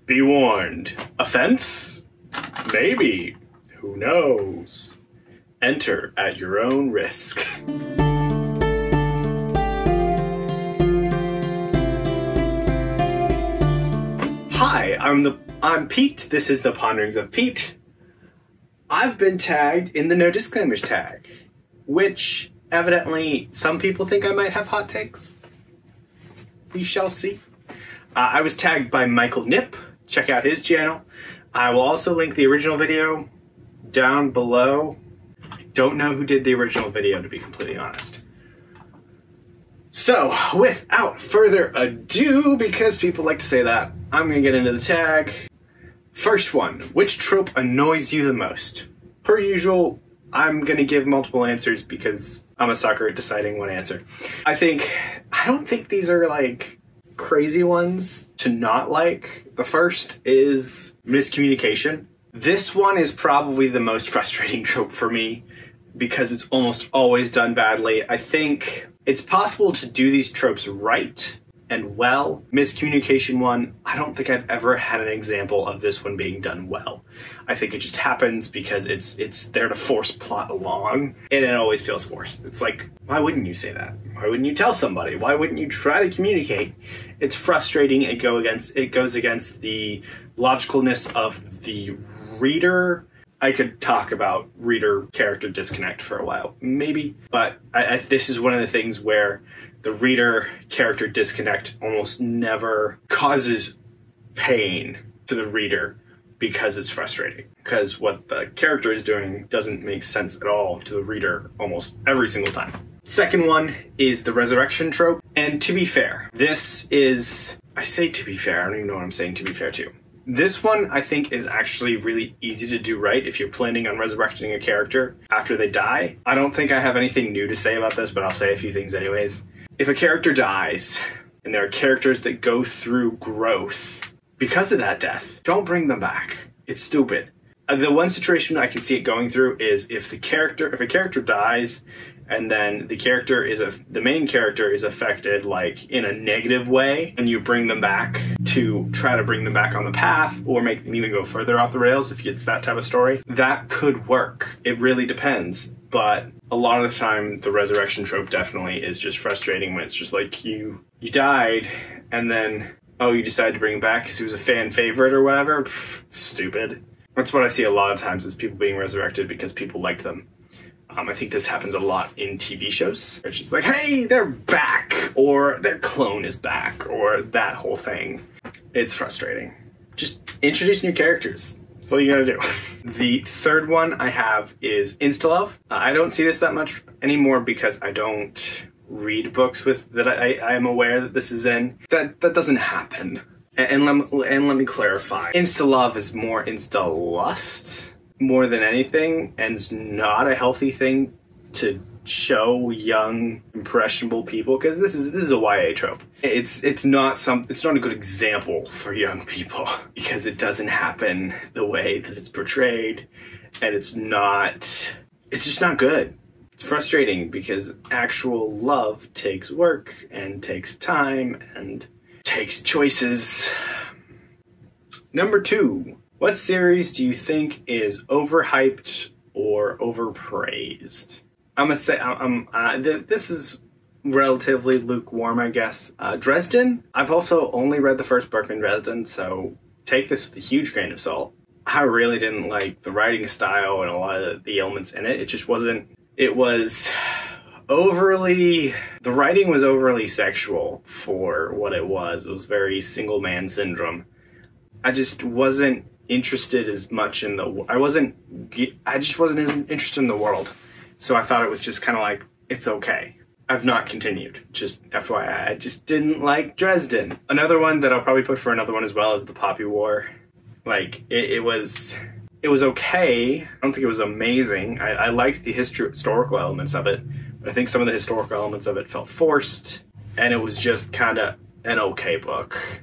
Be warned. Offense? Maybe. Who knows? Enter at your own risk. Hi, I'm Pete. This is the Ponderings of Pete. I've been tagged in the no disclaimers tag, which evidently some people think I might have hot takes. We shall see. I was tagged by Michael Knipp. Check out his channel. I will also link the original video down below. I don't know who did the original video, to be completely honest. So, without further ado, because people like to say that, I'm going to get into the tag. First one, which trope annoys you the most? Per usual, I'm going to give multiple answers because I'm a sucker at deciding one answer. I don't think these are like crazy ones to not like. The first is miscommunication. This one is probably the most frustrating trope for me because it's almost always done badly. I think it's possible to do these tropes right and well. Miscommunication one, I don't think I've ever had an example of this one being done well. I think it just happens because it's there to force plot along, and it always feels forced. It's like, why wouldn't you say that? Why wouldn't you tell somebody? Why wouldn't you try to communicate? It's frustrating. It goes against the logicalness of the reader. I could talk about reader-character disconnect for a while, maybe, but this is one of the things where the reader-character disconnect almost never causes pain to the reader because it's frustrating. Because what the character is doing doesn't make sense at all to the reader almost every single time. Second one is the resurrection trope, and to be fair, I say to be fair, I don't even know what I'm saying to be fair to. This one, I think, is actually really easy to do right if you're planning on resurrecting a character after they die. I don't think I have anything new to say about this, but I'll say a few things anyways. If a character dies, and there are characters that go through growth because of that death, don't bring them back. It's stupid. The one situation I can see it going through is if a character dies, and then the main character is affected like in a negative way, and you bring them back to try to bring them back on the path or make them even go further off the rails if it's that type of story. That could work. It really depends. But a lot of the time, the resurrection trope definitely is just frustrating when it's just like you died and then, oh, you decided to bring him back because he was a fan favorite or whatever. Pfft, stupid. That's what I see a lot of times is people being resurrected because people liked them. I think this happens a lot in TV shows. It's just like, hey, they're back, or their clone is back, or that whole thing. It's frustrating. Just introduce new characters. That's all you gotta do. The third one I have is Insta-love. I don't see this that much anymore because I don't read books that I am aware that this is in. That doesn't happen. And let me clarify. Insta-love is more insta-lust more than anything, and it's not a healthy thing to show young, impressionable people, because this is a YA trope. It's not a good example for young people because it doesn't happen the way that it's portrayed, and it's just not good. It's frustrating because actual love takes work and takes time and takes choices. Number 2. What series do you think is overhyped or overpraised? I'm gonna say this is relatively lukewarm, I guess. Dresden. I've also only read the first book in Dresden, so take this with a huge grain of salt. I really didn't like the writing style and a lot of the elements in it. It just wasn't. It was overly. The writing was overly sexual for what it was. It was very single man syndrome. I just wasn't interested as much in I just wasn't as interested in the world. So I thought it was just kind of like, it's okay. I've not continued. Just FYI, I just didn't like Dresden. Another one that I'll probably put for another one as well is the Poppy War. Like, it was okay. I don't think it was amazing. I liked the historical elements of it, but I think some of the historical elements of it felt forced, and it was just kind of an okay book.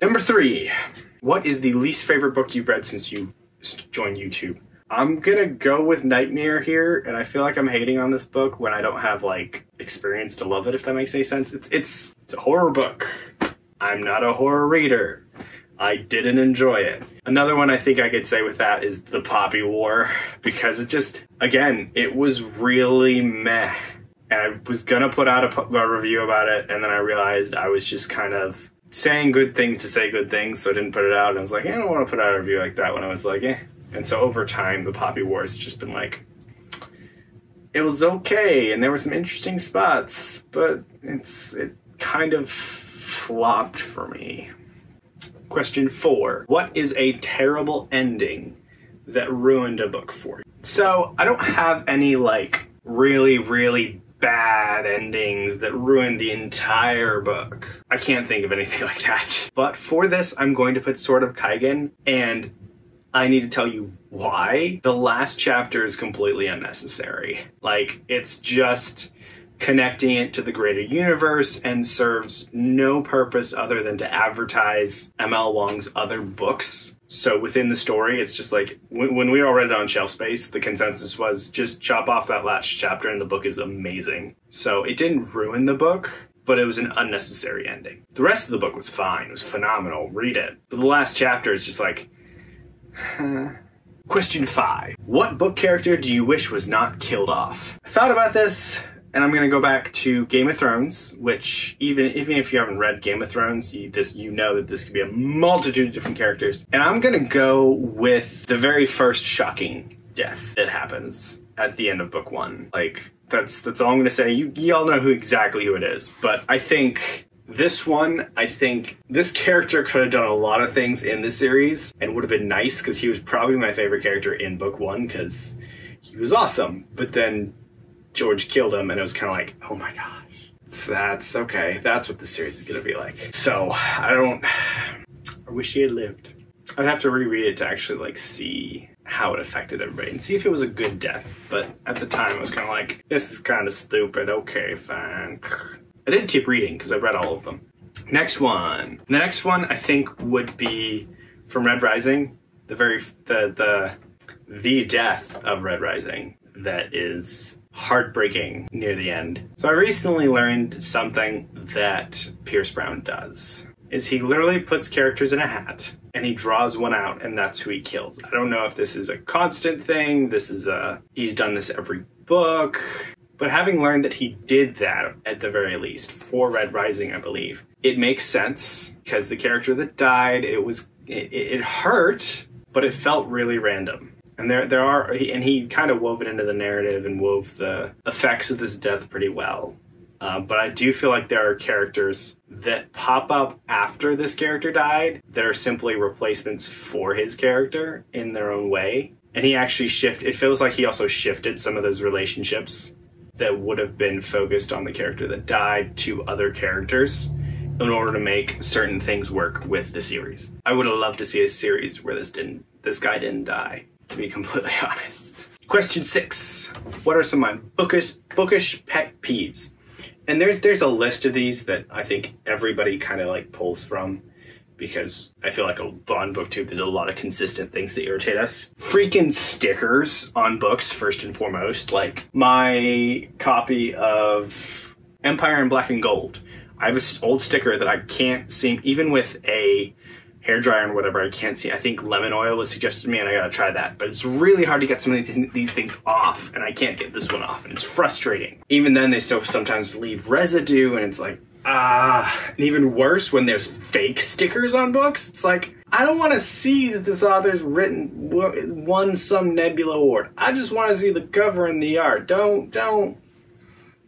Number 3. What is the least favorite book you've read since you joined YouTube? I'm gonna go with Nightmare here, and I feel like I'm hating on this book when I don't have, like, experience to love it, if that makes any sense. It's a horror book. I'm not a horror reader. I didn't enjoy it. Another one I think I could say with that is the Poppy War, because it just, again, it was really meh. And I was gonna put out a review about it, and then I realized I was just kind of saying good things to say good things, so I didn't put it out. And I was like, I don't want to put out a review like that when I was like, eh. And so over time, the Poppy War has just been like, it was okay, and there were some interesting spots, but it kind of flopped for me. Question 4. What is a terrible ending that ruined a book for you? So I don't have any like really, really bad endings that ruined the entire book. I can't think of anything like that. But for this, I'm going to put Sword of Kaigen, and I need to tell you why. The last chapter is completely unnecessary. Like, it's just connecting it to the greater universe and serves no purpose other than to advertise ML Wong's other books. So within the story, it's just like, when we all read it on Shelf Space, the consensus was just chop off that last chapter and the book is amazing. So it didn't ruin the book, but it was an unnecessary ending. The rest of the book was fine, it was phenomenal, read it. But the last chapter is just like, Question 5. What book character do you wish was not killed off? I thought about this, and I'm gonna go back to Game of Thrones, which even if you haven't read Game of Thrones, you know that this could be a multitude of different characters. And I'm gonna go with the very first shocking death that happens at the end of book 1. Like, that's all I'm gonna say. You all know exactly who it is, but I think this character could have done a lot of things in the series and would have been nice, because he was probably my favorite character in book 1 because he was awesome. But then George killed him, and it was kind of like, oh my gosh, that's okay. That's what the series is going to be like. So I wish he had lived. I'd have to reread it to actually like see how it affected everybody and see if it was a good death. But at the time, I was kind of like, this is kind of stupid. Okay, fine. I did keep reading because I've read all of them. Next one. The next one I think would be from Red Rising. The death of Red Rising that is heartbreaking near the end. So I recently learned something that Pierce Brown does. Is he literally puts characters in a hat and he draws one out, and that's who he kills. I don't know if this is a constant thing. He's done this every book. But having learned that he did that, at the very least, for Red Rising, I believe, it makes sense, because the character that died, it hurt, but it felt really random. And he kind of wove it into the narrative and wove the effects of this death pretty well. But I do feel like there are characters that pop up after this character died that are simply replacements for his character in their own way. And he actually it feels like he also shifted some of those relationships that would have been focused on the character that died to other characters in order to make certain things work with the series. I would have loved to see a series where this guy didn't die, to be completely honest. Question 6. What are some of my bookish pet peeves? And there's a list of these that I think everybody kind of like pulls from, because I feel like on Booktube there's a lot of consistent things that irritate us. Freaking stickers on books, first and foremost. Like my copy of Empire in Black and Gold. I have an old sticker that I can't seem, even with a hairdryer and whatever, I can't see. I think lemon oil was suggested to me, and I gotta try that. But it's really hard to get some of these things off, and I can't get this one off, and it's frustrating. Even then, they still sometimes leave residue, and it's like, and even worse when there's fake stickers on books. It's like, I don't want to see that this author's won some Nebula award. I just want to see the cover and the art.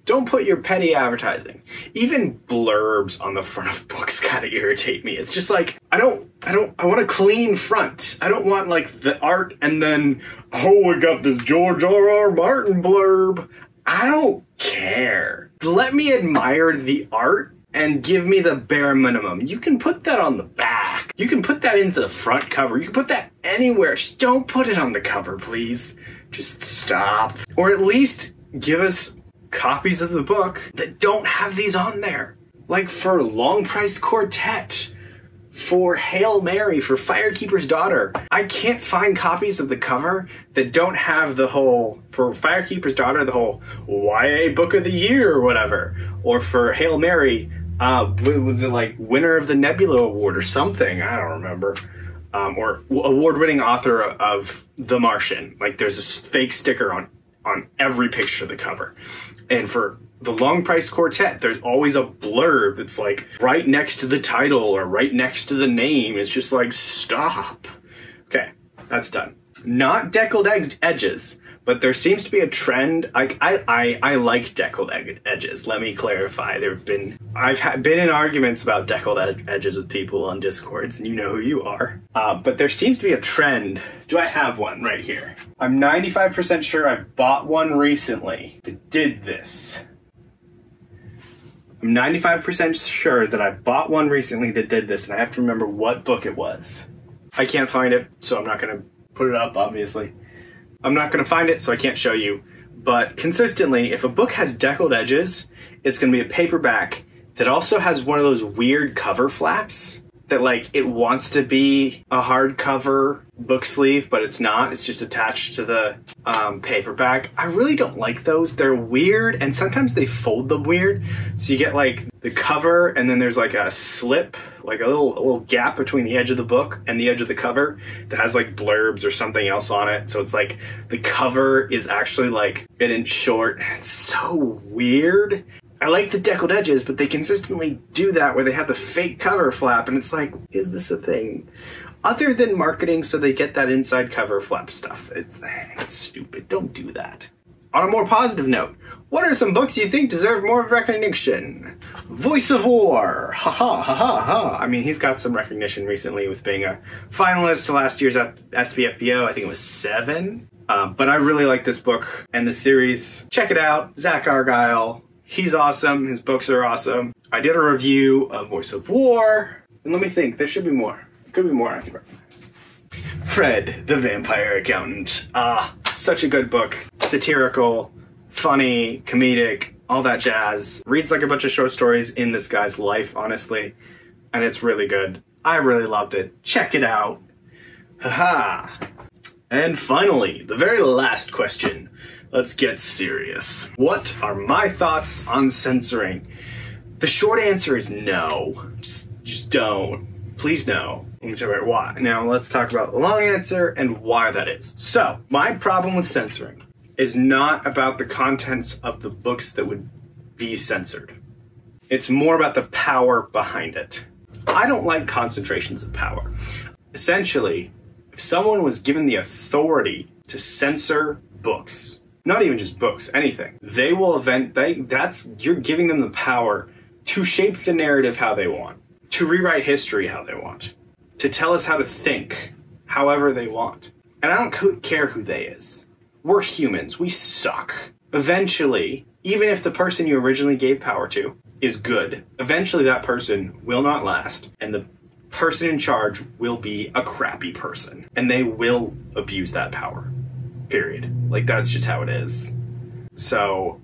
Don't put your petty advertising. Even blurbs on the front of books kind of irritate me. It's just like, I want a clean front. I don't want like the art and then, oh, we got this George R.R. Martin blurb. I don't care. Let me admire the art and give me the bare minimum. You can put that on the back. You can put that into the front cover. You can put that anywhere. Just don't put it on the cover, please. Just stop. Or at least give us copies of the book that don't have these on there. Like for Long Price Quartet, for Hail Mary, for Firekeeper's Daughter. I can't find copies of the cover that don't have the whole, for Firekeeper's Daughter, the whole YA Book of the Year or whatever. Or for Hail Mary, Was it like winner of the Nebula Award or something? I don't remember. Or award-winning author of The Martian. Like, there's this fake sticker on every picture of the cover. And for The Long Price Quartet, there's always a blurb that's like right next to the title or right next to the name. It's just like, stop. Okay, that's done. Not deckled edges, but there seems to be a trend. Like, I like deckled edges. Let me clarify. I've been in arguments about deckled edges with people on Discords, and you know who you are. But there seems to be a trend. Do I have one right here? I'm 95% sure I bought one recently that did this. I'm 95% sure that I bought one recently that did this, and I have to remember what book it was. I can't find it, so I'm not going to put it up, obviously. I'm not going to find it, so I can't show you. But consistently, if a book has deckled edges, it's going to be a paperback that also has one of those weird cover flaps that, like, it wants to be a hardcover book sleeve, but it's not. It's just attached to the paperback. I really don't like those. They're weird, and sometimes they fold them weird. So you get, like, the cover, and then there's, like, a slip, like a little gap between the edge of the book and the edge of the cover that has, like, blurbs or something else on it. So it's, like, the cover is actually, like, an inch short. It's so weird. I like the deckled edges, but they consistently do that where they have the fake cover flap, and it's like, is this a thing? Other than marketing so they get that inside cover flap stuff. It's stupid. Don't do that. On a more positive note, what are some books you think deserve more recognition? Voice of War. Ha ha ha ha ha. I mean, he's got some recognition recently with being a finalist to last year's SBFBO. I think it was 7. But I really like this book and the series. Check it out. Zach Argyle. He's awesome. His books are awesome. I did a review of Voice of War. And let me think. There should be more. There could be more I can recognize. Fred, the Vampire Accountant. Such a good book. Satirical, funny, comedic, all that jazz. Reads like a bunch of short stories in this guy's life, honestly. And it's really good. I really loved it. Check it out. Haha. And finally, the very last question. Let's get serious. What are my thoughts on censoring? The short answer is no. Just don't. Please no. Let me tell you why. Now let's talk about the long answer and why that is. So, my problem with censoring is not about the contents of the books that would be censored. It's more about the power behind it. I don't like concentrations of power. Essentially, if someone was given the authority to censor books, not even just books, anything, they will you're giving them the power to shape the narrative how they want, to rewrite history how they want, to tell us how to think however they want. And I don't care who they is. We're humans. We suck. Eventually, even if the person you originally gave power to is good, eventually that person will not last, and the person in charge will be a crappy person, and they will abuse that power. Period. Like, that's just how it is. So,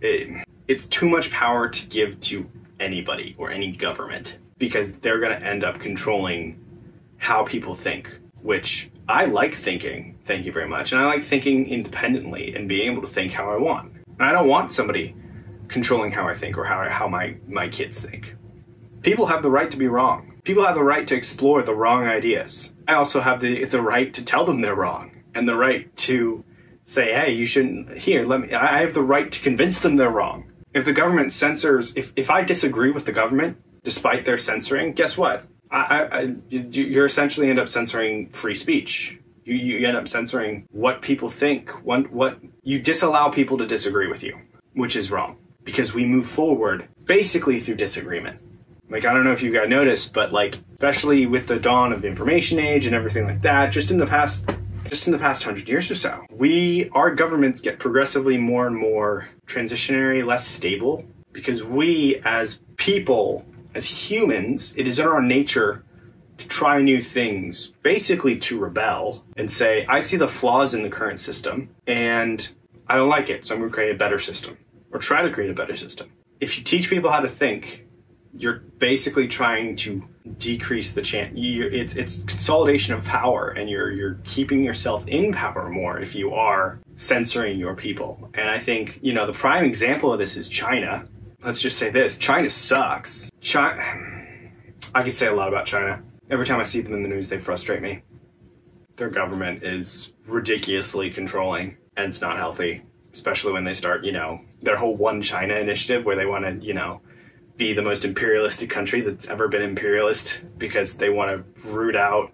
it's too much power to give to anybody or any government, because they're going to end up controlling how people think, which I like thinking, thank you very much, and I like thinking independently and being able to think how I want. And I don't want somebody controlling how I think or how my kids think. People have the right to be wrong. People have the right to explore the wrong ideas. I also have the right to tell them they're wrong, and the right to say, hey, you shouldn't, I have the right to convince them they're wrong. If the government censors, if I disagree with the government, despite their censoring, guess what? You're essentially end up censoring free speech. You end up censoring what people think, what you disallow people to disagree with you, which is wrong, because we move forward basically through disagreement. Like, I don't know if you guys noticed, but like, especially with the dawn of the information age and everything like that, just in the past 100 years or so, our governments get progressively more and more transitionary, less stable, because we as people, as humans, it is in our nature to try new things, basically to rebel and say, I see the flaws in the current system and I don't like it, so I'm going to create a better system, or try to create a better system. If you teach people how to think, you're basically trying to decrease the chance. It's consolidation of power, and you're keeping yourself in power more if you are censoring your people. And I think, the prime example of this is China. Let's just say this: China sucks. I could say a lot about China. Every time I see them in the news, they frustrate me. Their government is ridiculously controlling, and it's not healthy, especially when they start, you know, their whole One China initiative where they want to, you know, be the most imperialistic country that's ever been imperialist because they want to root out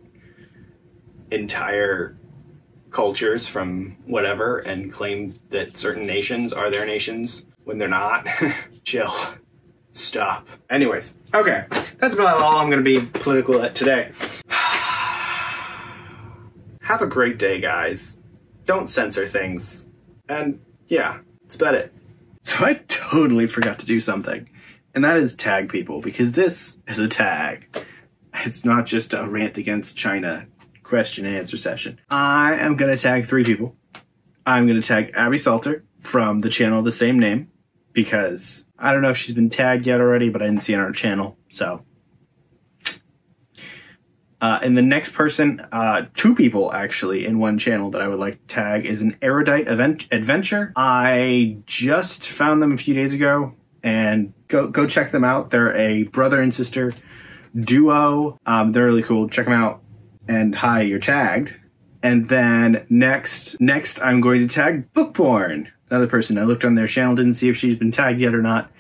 entire cultures from whatever and claim that certain nations are their nations when they're not. Chill. Stop. Anyways, okay, that's about all I'm going to be political at today. Have a great day, guys. Don't censor things. And yeah, that's about it. So I totally forgot to do something, and that is tag people, because this is a tag. It's not just a rant against China question and answer session. I am going to tag 3 people. I'm going to tag Abby Salter from the channel of the same name, because I don't know if she's been tagged yet already, but I didn't see it on her channel, so. And the next person, 2 people actually in one channel that I would like to tag is an Erudite Adventure. I just found them a few days ago, and go check them out. They're a brother and sister duo. They're really cool. Check them out. And hi, you're tagged. And then next I'm going to tag Bookborn. Another person. I looked on their channel, didn't see if she's been tagged yet or not.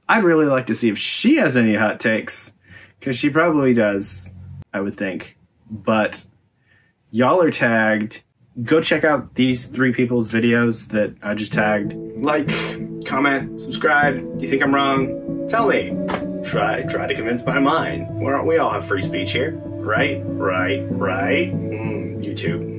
I'd really like to see if she has any hot takes, because she probably does, I would think. But y'all are tagged. Go check out these 3 people's videos that I just tagged. Like, comment, subscribe. You think I'm wrong? Tell me. Try to convince my mind. We all have free speech here. Right? YouTube.